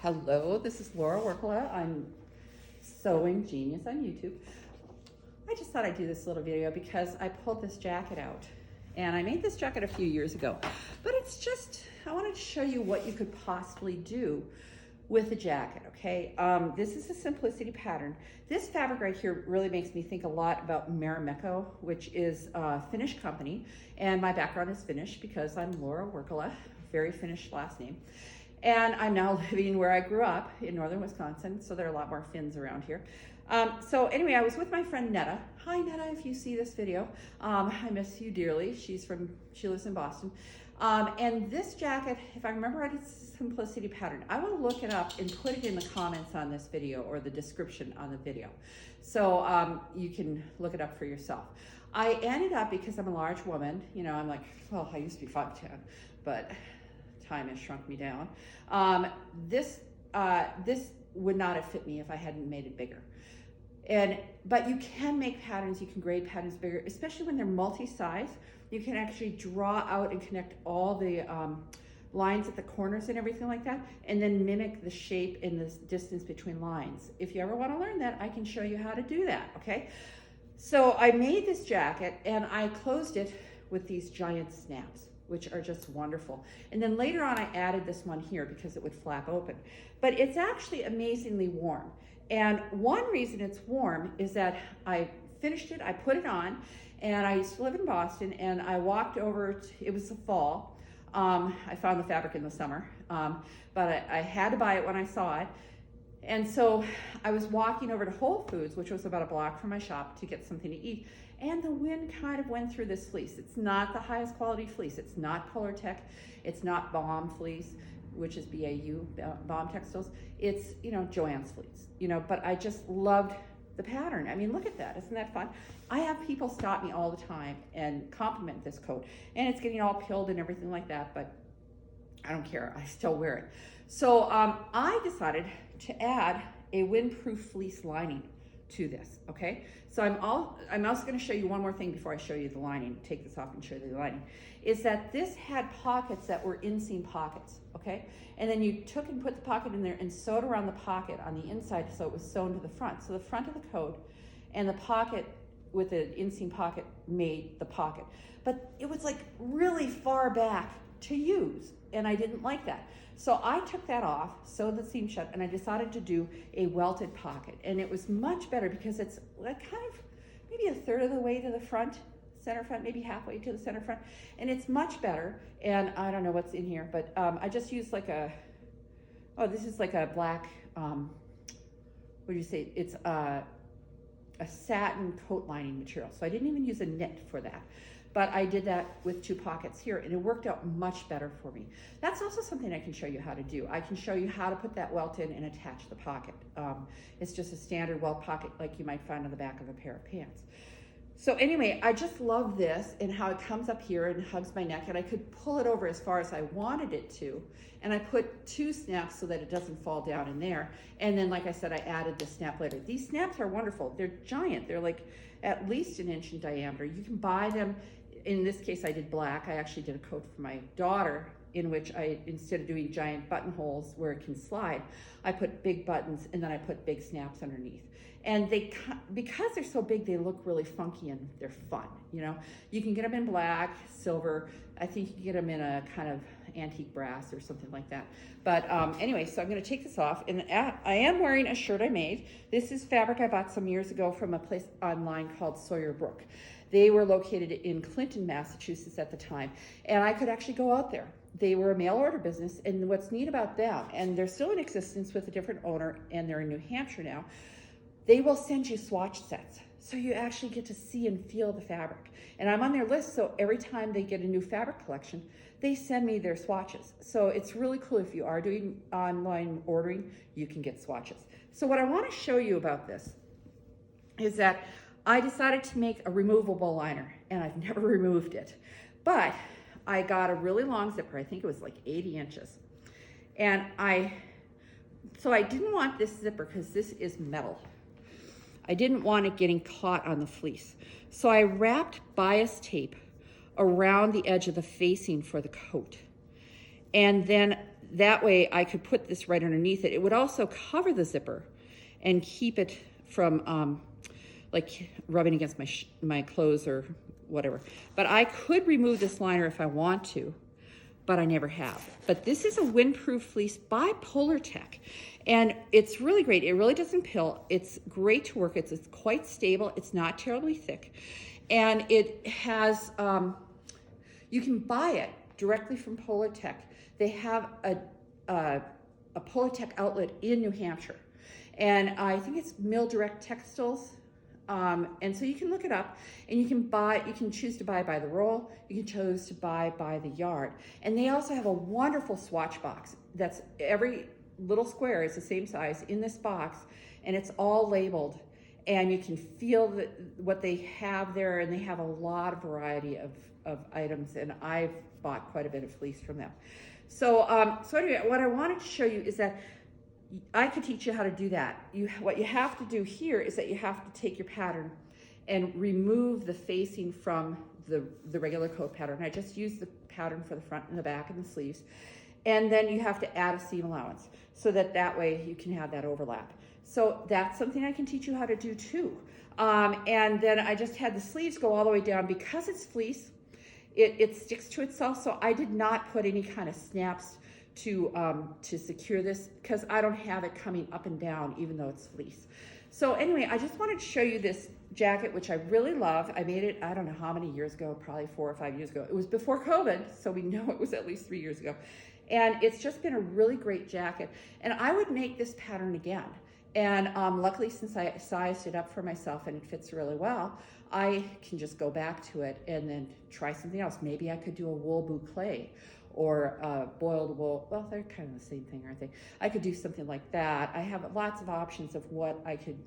Hello, this is Laura Workla. I'm Sewing Genius on YouTube. I just thought I'd do this little video because I pulled this jacket out, and I made this jacket a few years ago, but it's just, I wanted to show you what you could possibly do with the jacket, okay? This is a simplicity pattern. This fabric right here really makes me think a lot about Marimekko, which is a Finnish company, and my background is Finnish because I'm Laura Workla, very Finnish last name. And I'm now living where I grew up in northern Wisconsin, so there are a lot more Finns around here. So anyway, I was with my friend Netta. Hi Netta, if you see this video. I miss you dearly. She lives in Boston. And this jacket, if I remember right, it's a simplicity pattern. I will look it up and put it in the comments on this video or the description on the video. So you can look it up for yourself. I ended up, because I'm a large woman, you know, I'm like, well, I used to be 5'10", but time has shrunk me down. This would not have fit me if I hadn't made it bigger. But you can make patterns, you can grade patterns bigger, especially when they're multi-size. You can actually draw out and connect all the lines at the corners and everything like that, and then mimic the shape and the distance between lines. If you ever want to learn that, I can show you how to do that, okay? So I made this jacket and I closed it with these giant snaps, which are just wonderful. And then later on, I added this one here because it would flap open. But it's actually amazingly warm. And one reason it's warm is that I finished it, I put it on, and I used to live in Boston, and I walked over, it was the fall. I found the fabric in the summer, but I had to buy it when I saw it. And so I was walking over to Whole Foods, which was about a block from my shop, to get something to eat. And the wind kind of went through this fleece. It's not the highest quality fleece. It's not Polartec. It's not Baum fleece, which is BAU, Baum Textiles. It's, you know, Joann's fleece, you know, but I just loved the pattern. I mean, look at that. Isn't that fun? I have people stop me all the time and compliment this coat. And it's getting all peeled and everything like that, but I don't care. I still wear it. So I decided to add a windproof fleece lining to this, okay? So I'm also going to show you one more thing before I show you the lining. Take this off and show you the lining. Is that this had pockets that were inseam pockets, okay? And then you took and put the pocket in there and sewed around the pocket on the inside so it was sewn to the front. So the front of the coat and the pocket with the inseam pocket made the pocket. But it was like really far back to use, and I didn't like that. So I took that off, sewed the seam shut, and I decided to do a welted pocket. And it was much better because it's like kind of maybe a third of the way to the front, center front, maybe halfway to the center front. And it's much better. And I don't know what's in here, but I just used like this is like a black, what do you say? It's a satin coat lining material. So I didn't even use a knit for that. But I did that with two pockets here, and it worked out much better for me. That's also something I can show you how to do. I can show you how to put that welt in and attach the pocket. It's just a standard welt pocket like you might find on the back of a pair of pants. So anyway, I just love this and how it comes up here and hugs my neck, and I could pull it over as far as I wanted it to. And I put two snaps so that it doesn't fall down in there. And then, like I said, I added the snap later. These snaps are wonderful. They're giant. They're like at least an inch in diameter. You can buy them. In this case, I did black. I actually did a coat for my daughter in which I, instead of doing giant buttonholes where it can slide, I put big buttons and then I put big snaps underneath. And they, because they're so big, they look really funky and they're fun, you know? You can get them in black, silver. I think you can get them in a kind of antique brass or something like that. But anyway, so I'm gonna take this off, and I am wearing a shirt I made. This is fabric I bought some years ago from a place online called Sawyer Brook. They were located in Clinton, Massachusetts at the time, and I could actually go out there. They were a mail order business, and what's neat about them, and they're still in existence with a different owner, and they're in New Hampshire now, they will send you swatch sets. So you actually get to see and feel the fabric. And I'm on their list, so every time they get a new fabric collection, they send me their swatches. So it's really cool. If you are doing online ordering, you can get swatches. So what I want to show you about this is that I decided to make a removable liner, and I've never removed it. But I got a really long zipper. I think it was like 80 inches. And so I didn't want this zipper because this is metal. I didn't want it getting caught on the fleece. So I wrapped bias tape around the edge of the facing for the coat. And then that way I could put this right underneath it. It would also cover the zipper and keep it from like rubbing against my clothes or whatever. But I could remove this liner if I want to, but I never have. But this is a windproof fleece by Polartec, and it's really great. It really doesn't pill. It's great to work. It's quite stable. It's not terribly thick, and it has, you can buy it directly from Polartec. They have a Polartec outlet in New Hampshire, and I think it's Mill Direct Textiles. And so you can look it up, and you can choose to buy by the roll, you can choose to buy by the yard. And they also have a wonderful swatch box that's every little square is the same size in this box, and it's all labeled, and you can feel what they have there, and they have a lot of variety of items, and I've bought quite a bit of fleece from them. So, so anyway, what I wanted to show you is that I could teach you how to do that. What you have to do here is that you have to take your pattern and remove the facing from the regular coat pattern. I just used the pattern for the front and the back and the sleeves. And then you have to add a seam allowance so that way you can have that overlap. So that's something I can teach you how to do too. And then I just had the sleeves go all the way down. Because it's fleece, it sticks to itself. So I did not put any kind of snaps to secure this, because I don't have it coming up and down even though it's fleece. So anyway, I just wanted to show you this jacket, which I really love. I made it, I don't know how many years ago, probably 4 or 5 years ago. It was before COVID, so we know it was at least 3 years ago. And it's just been a really great jacket. And I would make this pattern again. And luckily, since I sized it up for myself and it fits really well, I can just go back to it and then try something else. Maybe I could do a wool boucle or boiled wool. Well, they're kind of the same thing, aren't they? I could do something like that. I have lots of options of what I could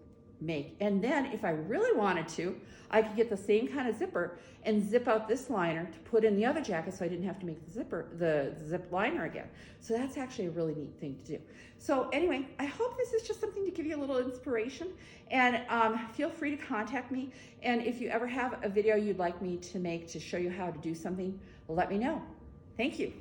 make. And then if I really wanted to, I could get the same kind of zipper and zip out this liner to put in the other jacket, so I didn't have to make the zip liner again. So that's actually a really neat thing to do. So anyway, I hope this is just something to give you a little inspiration, and feel free to contact me. And if you ever have a video you'd like me to make to show you how to do something, let me know. Thank you.